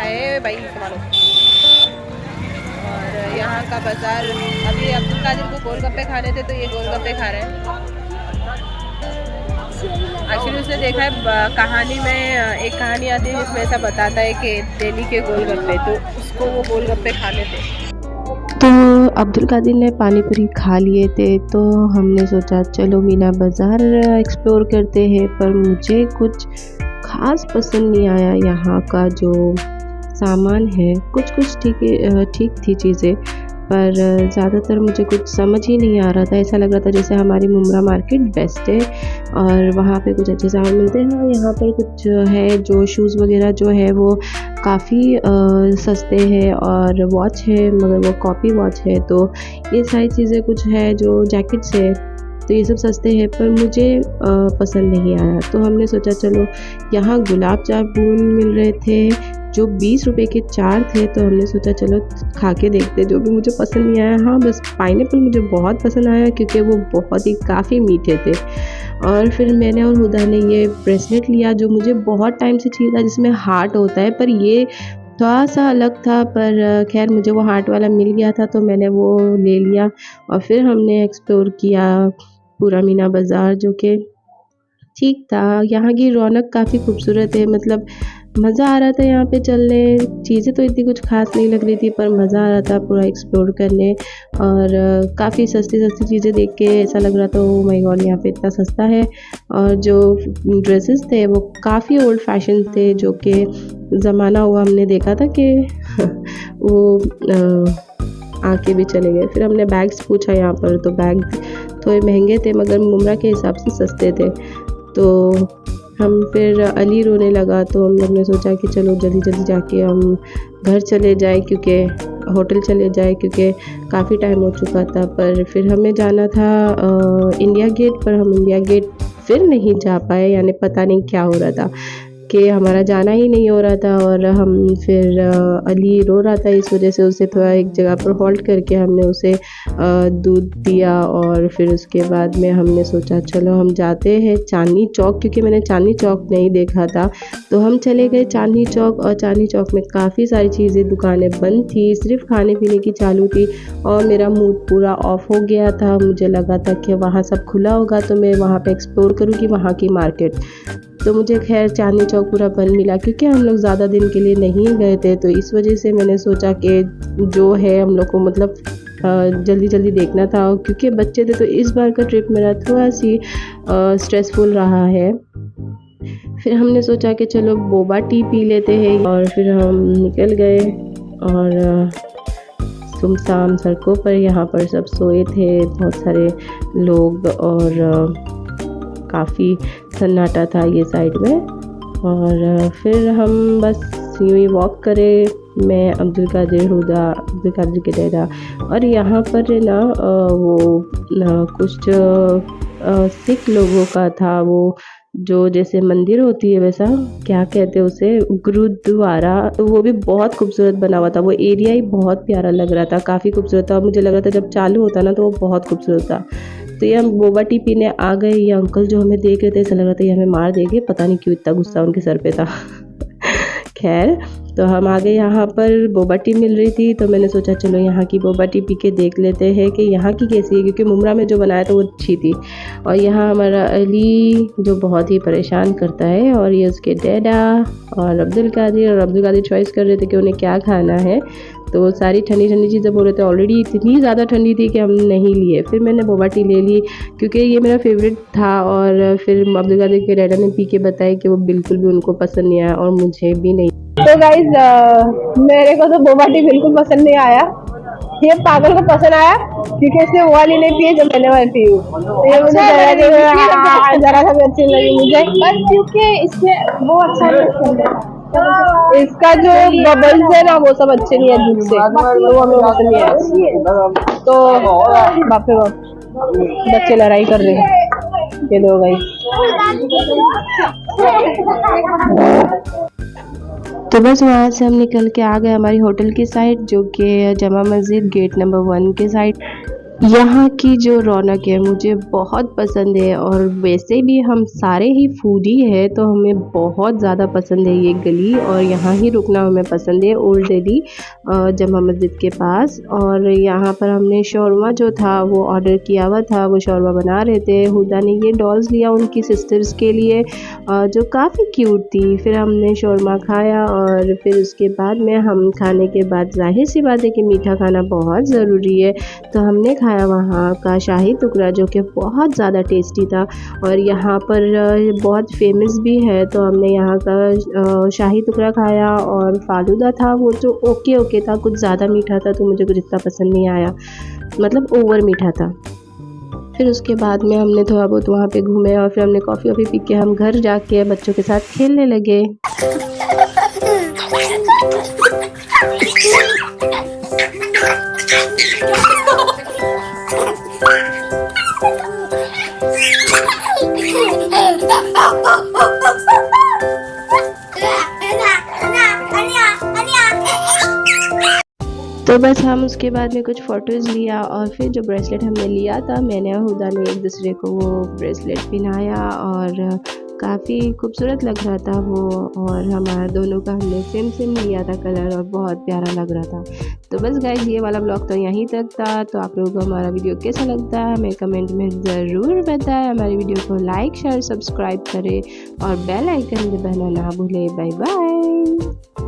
है भाई संभालो। और यहाँ का बाजार, अभी अब्दुल कादिर को गोलगप्पे खाने थे तो ये गोलगप्पे खा रहे हैं। एक्चुअली उसने देखा है कहानी में, एक कहानी आती है जिसमें ऐसा बताता है कि दिल्ली के गोलगप्पे, तो उसको वो गोलगप्पे खाने थे। तो अब्दुल कादिर ने पानी पूरी खा लिए थे तो हमने सोचा चलो मीना बाज़ार एक्सप्लोर करते हैं, पर मुझे कुछ ख़ास पसंद नहीं आया। यहाँ का जो सामान है कुछ ठीक थी चीज़ें, पर ज़्यादातर मुझे कुछ समझ ही नहीं आ रहा था। ऐसा लग रहा था जैसे हमारी मुमरा मार्केट बेस्ट है और वहाँ पे कुछ अच्छे सामान मिलते हैं। हाँ, यहाँ पर कुछ है जो शूज़ वगैरह जो है वो काफ़ी सस्ते हैं, और वॉच है मगर वो कॉपी वॉच है। तो ये सारी चीज़ें कुछ है, जो जैकेट्स है तो ये सब सस्ते हैं, पर मुझे पसंद नहीं आया। तो हमने सोचा चलो, यहाँ गुलाब जामुन मिल रहे थे जो 20 रुपए के 4 थे, तो हमने सोचा चलो खा के देखते, जो भी मुझे पसंद नहीं आया। हाँ, बस पाइनएप्पल मुझे बहुत पसंद आया क्योंकि वो बहुत ही काफ़ी मीठे थे। और फिर मैंने और हुदा ने ये ब्रेसलेट लिया जो मुझे बहुत टाइम से चाहिए था, जिसमें हार्ट होता है, पर ये थोड़ा सा अलग था, पर खैर मुझे वो हार्ट वाला मिल गया था तो मैंने वो ले लिया। और फिर हमने एक्सप्लोर किया पूरा मीना बाज़ार, जो कि ठीक था। यहाँ की रौनक काफ़ी खूबसूरत है, मतलब मज़ा आ रहा था यहाँ पे चलने। चीज़ें तो इतनी कुछ खास नहीं लग रही थी, पर मज़ा आ रहा था पूरा एक्सप्लोर करने। और काफ़ी सस्ती चीज़ें देख के ऐसा लग रहा था ओ माय गॉड, यहाँ पे इतना सस्ता है। और जो ड्रेसेस थे वो काफ़ी ओल्ड फैशन थे, जो कि ज़माना हुआ हमने देखा था कि वो आके भी चले गए। फिर हमने बैग्स पूछा यहाँ पर, तो बैग थोड़े महंगे थे मगर मुमरा के हिसाब से सस्ते थे। तो हम फिर अली रोने लगा, तो हम लोग ने सोचा कि चलो जल्दी जाके हम घर चले जाए, क्योंकि होटल चले जाए, क्योंकि काफ़ी टाइम हो चुका था। पर फिर हमें जाना था इंडिया गेट, पर हम इंडिया गेट फिर नहीं जा पाए, यानी पता नहीं क्या हो रहा था कि हमारा जाना ही नहीं हो रहा था। और हम फिर अली रो रहा था, इस वजह से उसे थोड़ा एक जगह पर होल्ड करके हमने उसे दूध दिया। और फिर उसके बाद में हमने सोचा चलो हम जाते हैं चांदनी चौक, क्योंकि मैंने चांदनी चौक नहीं देखा था। तो हम चले गए चांदनी चौक, और चांदनी चौक में काफ़ी सारी चीज़ें, दुकानें बंद थी, सिर्फ खाने पीने की चालू थी। और मेरा मूड पूरा ऑफ हो गया था, मुझे लगा था कि वहाँ सब खुला होगा तो मैं वहाँ पे एक्सप्लोर करूँगी वहाँ की मार्केट। तो मुझे खैर चांदनी चौक पूरा बंद मिला, क्योंकि हम लोग ज़्यादा दिन के लिए नहीं गए थे। तो इस वजह से मैंने सोचा कि जो है हम लोग को मतलब जल्दी देखना था, क्योंकि बच्चे थे। तो इस बार का ट्रिप मेरा थोड़ा सी स्ट्रेसफुल रहा है। फिर हमने सोचा कि चलो बोबा टी पी लेते हैं, और फिर हम निकल गए। और सुमसाम सड़कों पर यहाँ पर सब सोए थे, बहुत सारे लोग, और काफ़ी सन्नाटा था ये साइड में। और फिर हम बस यूँ ही वॉक करे, मैं, अब्दुल कादिर, हुदा, अब्दुल कादिर के डैडा। और यहाँ पर ना वो कुछ सिख लोगों का था, वो जो जैसे मंदिर होती है वैसा, क्या कहते हैं उसे, गुरुद्वारा। तो वो भी बहुत खूबसूरत बना हुआ था, वो एरिया ही बहुत प्यारा लग रहा था, काफ़ी खूबसूरत था। और मुझे लग रहा था जब चालू होता ना तो वो बहुत खूबसूरत था। तो ये हम बोबा टी पीने आ गए। ये अंकल जो हमें देख रहे थे, ऐसा लग रहा था ये हमें मार देंगे, पता नहीं क्यों इतना गुस्सा उनके सर पे था। खैर, तो हम आ गए, यहाँ पर बोबा टी मिल रही थी, तो मैंने सोचा चलो यहाँ की बोबा टी पी के देख लेते हैं कि यहाँ की कैसी है, क्योंकि मुमरा में जो बनाया था वो अच्छी थी। और यहाँ हमारा अली जो बहुत ही परेशान करता है, और ये उसके डैडा और अब्दुल कादिर चॉइस कर रहे थे कि उन्हें क्या खाना है। तो वो सारी ठंडी चीज़ें बोल रहे थे, ऑलरेडी इतनी ज़्यादा ठंडी थी कि हम नहीं लिए। फिर मैंने बोबा टी ले ली क्योंकि ये मेरा फेवरेट था। और फिर अब्दुल कादिर के डैडा ने पी के बताया कि वो बिल्कुल भी उनको पसंद नहीं आया, और मुझे भी नहीं। तो गाइज मेरे को तो बोबा टी बिल्कुल पसंद नहीं आया। ये पागल को पसंद आया क्योंकि इसने वो वाली नहीं पी है जो मैंने वाली पी हूँ। तो ये मुझे जरा सा भी अच्छी लगी मुझे, क्योंकि इसमें वो अच्छा नहीं, इसका जो बबल्स है ना वो सब अच्छे नहीं है दूध से, तो हमें पसंद नहीं है। तो बाप रे बाप, बच्चे लड़ाई कर रहे हैं, ये लो भाई। तो बस वहाँ से हम निकल के आ गए हमारी होटल की साइड, जो कि जमा मस्जिद गेट नंबर 1 के साइड। यहाँ की जो रौनक है मुझे बहुत पसंद है, और वैसे भी हम सारे ही फूडी है तो हमें बहुत ज़्यादा पसंद है ये गली, और यहाँ ही रुकना हमें पसंद है, ओल्ड दिल्ली जमा मस्जिद के पास। और यहाँ पर हमने शौरमा जो था वो ऑर्डर किया हुआ था, वो शौरमा बना रहे थे। हुदा ने ये डॉल्स लिया उनकी सिस्टर्स के लिए जो काफ़ी क्यूट थी। फिर हमने शौरमा खाया, और फिर उसके बाद में हम खाने के बाद जाहिर सी बात है कि मीठा खाना बहुत ज़रूरी है, तो हमने खाया वहाँ का शाही टुकड़ा जो कि बहुत ज़्यादा टेस्टी था। और यहाँ पर बहुत फेमस भी है, तो हमने यहाँ का शाही टुकड़ा खाया। और फालूदा था वो जो ओके ओके था, कुछ ज़्यादा मीठा था तो मुझे कुछ इतना पसंद नहीं आया, मतलब ओवर मीठा था। फिर उसके बाद में हमने थोड़ा बहुत वहाँ पे घूमे, और फिर हमने कॉफ़ी वॉफ़ी पी के हम घर जाके बच्चों के साथ खेलने लगे। तो बस हम उसके बाद में कुछ फ़ोटोज़ लिया, और फिर जो ब्रेसलेट हमने लिया था, मैंने और हुदा ने एक दूसरे को वो ब्रेसलेट पहनाया, और काफ़ी खूबसूरत लग रहा था वो। और हमारा दोनों का हमने सेम लिया था कलर, और बहुत प्यारा लग रहा था। तो बस गाइस ये वाला ब्लॉग तो यहीं तक था। तो आप लोगों को हमारा वीडियो कैसा लगता है हमें कमेंट में ज़रूर बताएं। हमारी वीडियो को लाइक शेयर सब्सक्राइब करें, और बेल आइकन दबाना ना भूलें। Bye bye.